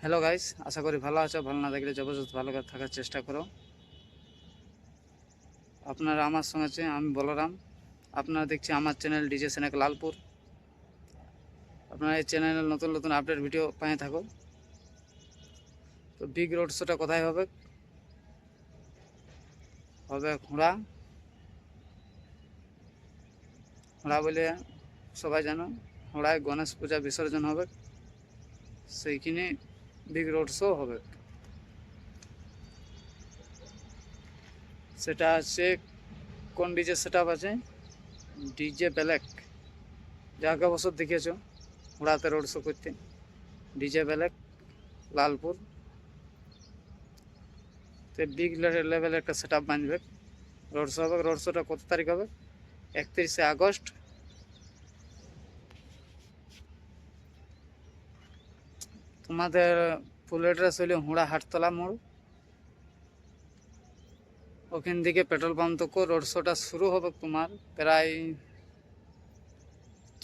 Hello guys, আশা করি ভালো আছো। ভালো না থাকলে জবরদস্ত ভালো করে থাকার চেষ্টা করো। আপনারা আমার সঙ্গে আছে, আমি বলরাম। আপনারা দেখছি আমার চ্যানেল ডিজে স্নেক লালপুর। আপনারা এই চ্যানেলে নতুন নতুন আপডেট ভিডিও পেয়ে থাকো। তো বিগ রোড শোটা কোথায় হবে? হবে হুড়া হুড়া বলে সবাই জানো। হুড়ায় গণেশ পূজা বিসর্জন হবে, সেইখানে বিগ রোড শো হবে। সেটা আছে কোন ডিজে সেট আপ আছে? ডিজে ব্ল্যাক, যাকে বছর দেখেছো হুড়াতে রোড শো করতে। ডিজে ব্ল্যাক লালপুর তো বিগ লেভেলের একটা সেট আপ বাঁধবে। রোড শো হবে। রোড শোটা কত তারিখ হবে? 31শে আগস্ট। তোমাদের ফুল অ্যাড্রেস হইলে হুড়া হাটতলা মোড়। ওখান থেকে পেট্রোল পাম্প তক রোড শোটা শুরু হবে। তোমার প্রায়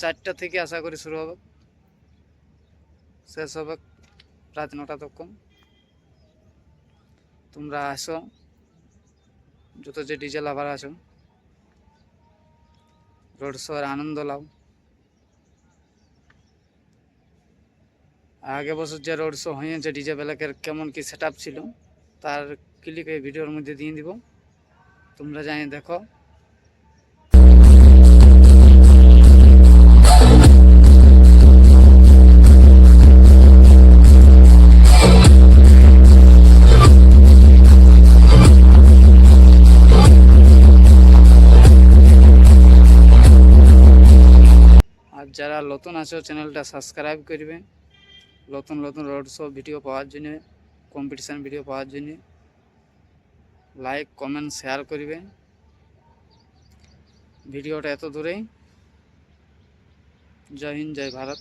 4টা থেকে আশা করি শুরু হবে, শেষ হবে রাত 9টা তক। তোমরা আসো, যত যে ডিজে লাভার আছো, রোড শোর আনন্দ লাও। আগে বছর যে রোড শো হয়েছে ডিজে ব্ল্যাকের কেমন কি সেট আপ ছিল তার ক্লিপ এই ভিডিওর মধ্যে দিয়ে দিব, তোমরা জানি দেখো। আর যারা নতুন আছো চ্যানেলটা সাবস্ক্রাইব করবে, নতুন নতুন রোড শো ভিডিও পাওয়ার জন্য, কম্পিটিশান ভিডিও পাওয়ার জন্য লাইক কমেন্ট শেয়ার করবে। ভিডিওটা এত দূরেই। জয় হিন্দ, জয় ভারত।